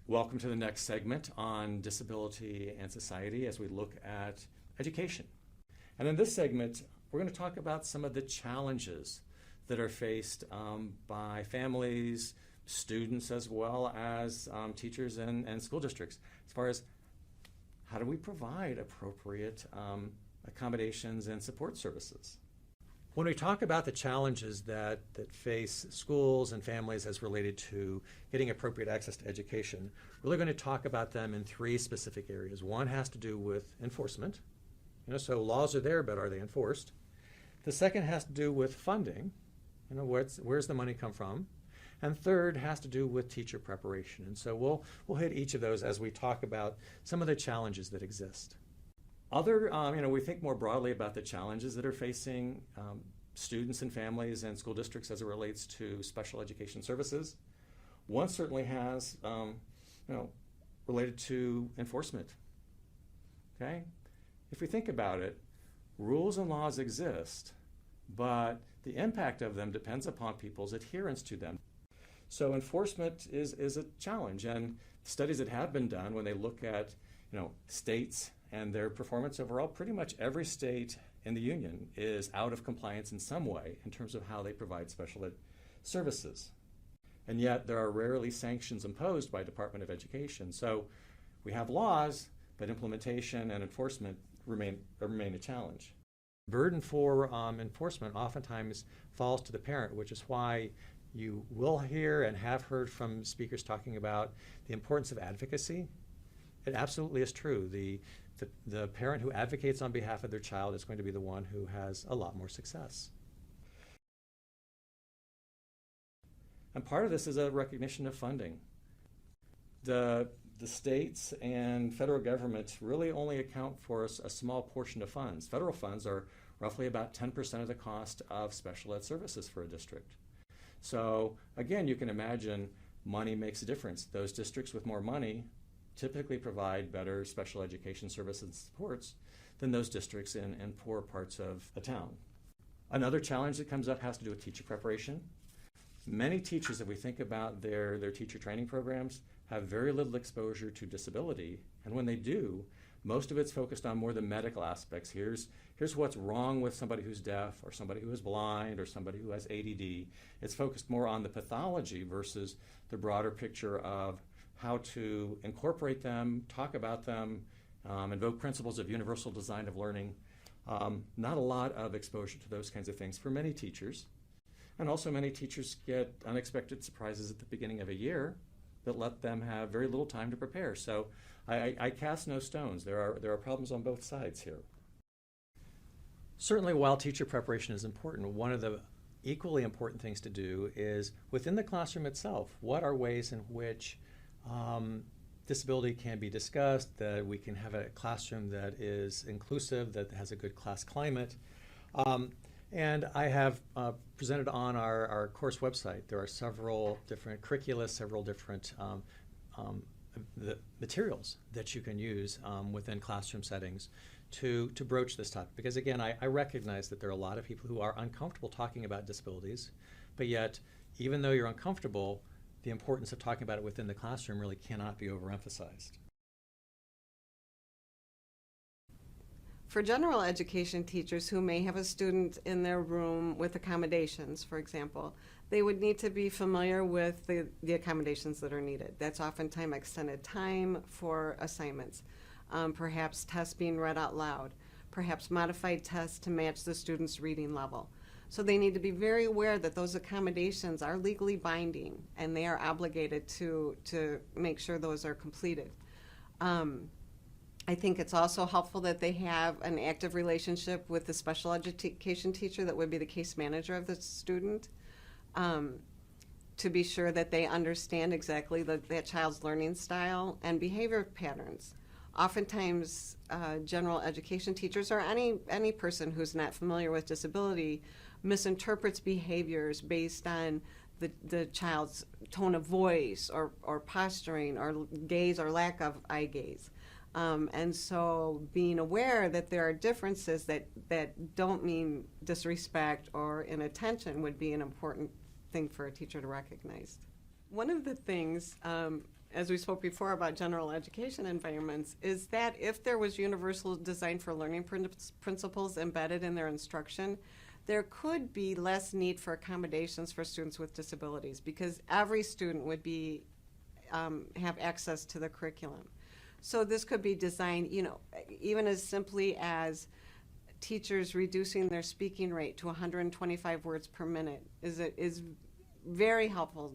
Welcome to the next segment on disability and society as we look at education. And in this segment, we're going to talk about some of the challenges that are faced by families, students, as well as teachers and school districts, as far as how do we provide appropriate accommodations and support services. When we talk about the challenges that face schools and families as related to getting appropriate access to education, we're really going to talk about them in three specific areas. One has to do with enforcement. So laws are there, but are they enforced? The second has to do with funding. Where's the money come from? And third has to do with teacher preparation. And so we'll hit each of those as we talk about some of the challenges that exist. We think more broadly about the challenges that are facing students and families and school districts as it relates to special education services. One certainly has, related to enforcement. Okay? If we think about it, rules and laws exist, but the impact of them depends upon people's adherence to them. So enforcement is a challenge, and studies that have been done when they look at states and their performance overall, pretty much every state in the union is out of compliance in some way in terms of how they provide special ed services. And yet there are rarely sanctions imposed by Department of Education. So we have laws, but implementation and enforcement remain a challenge. Burden for enforcement oftentimes falls to the parent, which is why you will hear and have heard from speakers talking about the importance of advocacy. It absolutely is true. The parent who advocates on behalf of their child is going to be the one who has a lot more success. And part of this is a recognition of funding. The states and federal government really only account for a small portion of funds. Federal funds are roughly about 10% of the cost of special ed services for a district. So again, you can imagine money makes a difference. Those districts with more money typically provide better special education services and supports than those districts in poor parts of the town. Another challenge that comes up has to do with teacher preparation. Many teachers, if we think about their teacher training programs, have very little exposure to disability, and when they do, most of it's focused on more the medical aspects. Here's what's wrong with somebody who's deaf or somebody who is blind or somebody who has ADD. It's focused more on the pathology versus the broader picture of how to incorporate them, talk about them, invoke principles of universal design of learning. Not a lot of exposure to those kinds of things for many teachers. And also many teachers get unexpected surprises at the beginning of a year that let them have very little time to prepare. So I cast no stones. There are problems on both sides here. Certainly, while teacher preparation is important, one of the equally important things to do is within the classroom itself, what are ways in which disability can be discussed, that we can have a classroom that is inclusive, that has a good class climate. And I have presented on our course website. There are several different curricula, several different the materials that you can use within classroom settings to broach this topic. Because again, I recognize that there are a lot of people who are uncomfortable talking about disabilities, but yet, even though you're uncomfortable, the importance of talking about it within the classroom really cannot be overemphasized. For general education teachers who may have a student in their room with accommodations, for example, they would need to be familiar with the accommodations that are needed. That's oftentimes extended time for assignments, perhaps tests being read out loud, perhaps modified tests to match the student's reading level. So they need to be very aware that those accommodations are legally binding and they are obligated to make sure those are completed. I think it's also helpful that they have an active relationship with the special education teacher that would be the case manager of the student, to be sure that they understand exactly that child's learning style and behavior patterns. Oftentimes, general education teachers or any person who's not familiar with disability misinterprets behaviors based on the child's tone of voice or posturing or gaze or lack of eye gaze. And so being aware that there are differences that don't mean disrespect or inattention would be an important thing for a teacher to recognize. One of the things, and as we spoke before about general education environments, is that if there was universal design for learning principles embedded in their instruction, there could be less need for accommodations for students with disabilities, because every student would be have access to the curriculum. So this could be designed, even as simply as teachers reducing their speaking rate to 125 words per minute is very helpful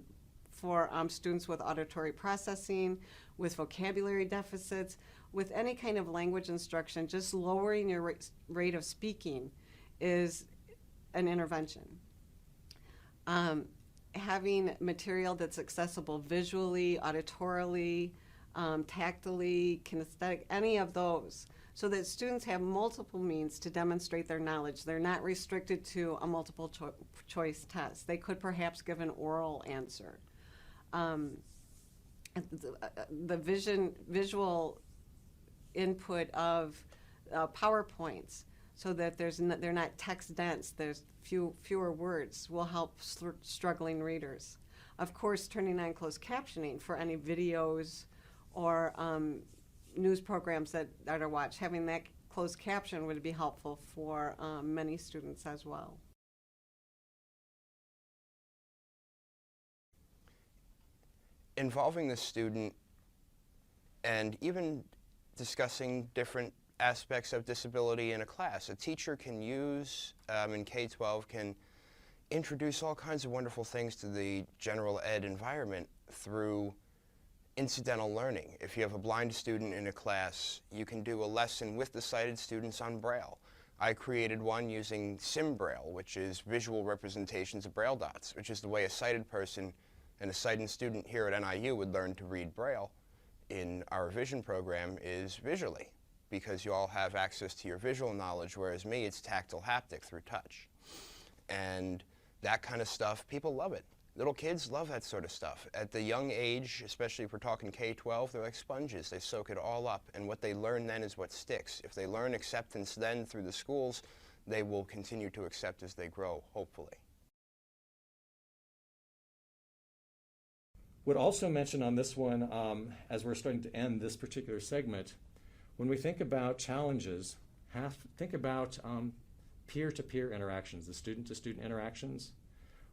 for students with auditory processing, with vocabulary deficits, with any kind of language instruction. Just lowering your rate of speaking is an intervention. Having material that's accessible visually, auditorily, tactily, kinesthetic, any of those, so that students have multiple means to demonstrate their knowledge. They're not restricted to a multiple choice test. They could perhaps give an oral answer. The visual input of PowerPoints, so that they're not text dense, there's fewer words, will help struggling readers. Of course, turning on closed captioning for any videos or news programs that are watched, having that closed caption would be helpful for many students as well. Involving the student and even discussing different aspects of disability in a class. A teacher can use, in K-12, can introduce all kinds of wonderful things to the general ed environment through incidental learning. If you have a blind student in a class, you can do a lesson with the sighted students on Braille. I created one using Sim Braille, which is visual representations of Braille dots, which is the way a sighted person and a sighted student here at NIU would learn to read Braille in our vision program is visually, because you all have access to your visual knowledge, whereas me, it's tactile haptic through touch. And that kind of stuff, people love it. Little kids love that sort of stuff. At the young age, especially if we're talking K-12, they're like sponges. They soak it all up, and what they learn then is what sticks. If they learn acceptance then through the schools, they will continue to accept as they grow, hopefully. Would also mention on this one, as we're starting to end this particular segment, when we think about challenges, think about peer-to-peer interactions, the student-to-student interactions.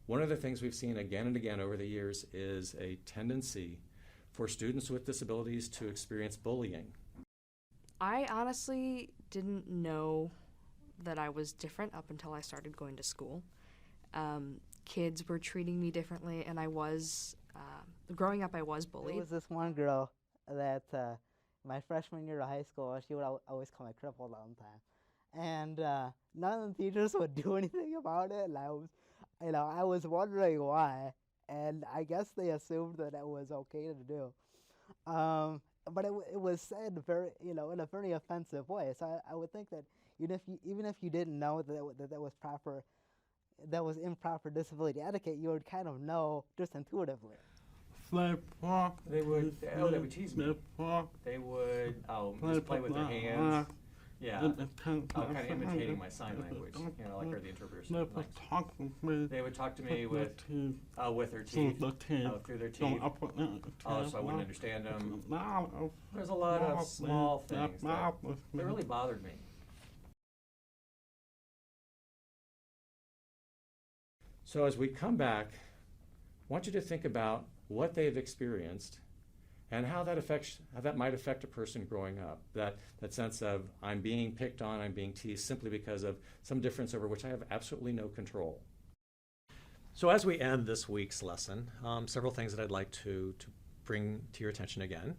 One of the things we've seen again and again over the years is a tendency for students with disabilities to experience bullying. I honestly didn't know that I was different up until I started going to school. Kids were treating me differently, and growing up I was bullied. There was this one girl that my freshman year of high school, she would always call me crippled all the time. And none of the teachers would do anything about it, and I was wondering why, and I guess they assumed that it was okay to do. But it was said very, in a very offensive way. So I would think that even if you didn't know that was improper disability etiquette, you would kind of know just intuitively. They would tease me. They would just play with their hands. Yeah, kind of imitating my sign language, like the interpreters. They would talk to me with their teeth, through their teeth. So I wouldn't understand them. There's a lot of small things that really bothered me. So as we come back, I want you to think about what they've experienced and how that might affect a person growing up. That sense of, I'm being picked on, I'm being teased simply because of some difference over which I have absolutely no control. So as we end this week's lesson, several things that I'd like to bring to your attention again.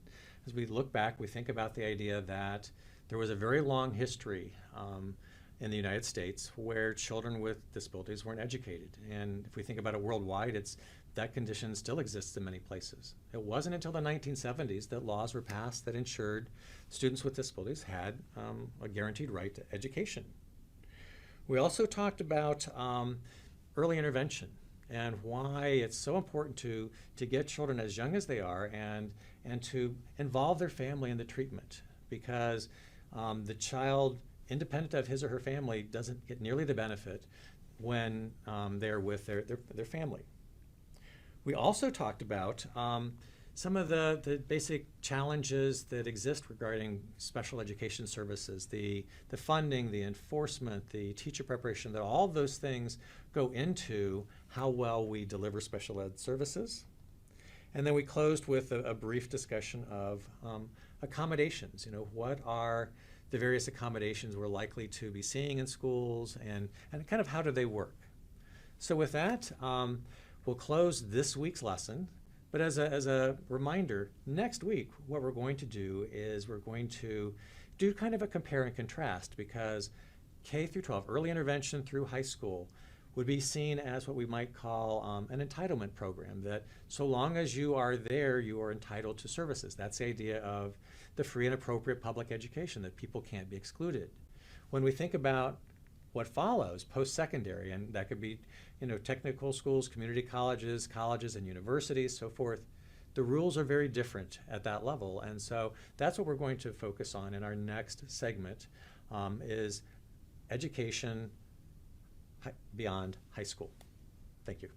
As we look back, we think about the idea that there was a very long history in the United States where children with disabilities weren't educated. And if we think about it worldwide, that condition still exists in many places. It wasn't until the 1970s that laws were passed that ensured students with disabilities had a guaranteed right to education. We also talked about early intervention and why it's so important to get children as young as they are and to involve their family in the treatment, because the child, independent of his or her family, doesn't get nearly the benefit when they're with their family. We also talked about some of the basic challenges that exist regarding special education services, the funding, the enforcement, the teacher preparation, that all those things go into how well we deliver special ed services. And then we closed with a brief discussion of accommodations. You know, what are the various accommodations we're likely to be seeing in schools, and kind of how do they work? So with that, we'll close this week's lesson. But as a reminder, next week what we're going to do is we're going to do kind of a compare and contrast, because K through 12, early intervention through high school, would be seen as what we might call an entitlement program, that so long as you are there, you are entitled to services. That's the idea of the free and appropriate public education, that people can't be excluded. When we think about what follows post-secondary, and that could be, you know, technical schools, community colleges, colleges and universities, so forth, the rules are very different at that level. And so that's what we're going to focus on in our next segment, is education beyond high school. Thank you.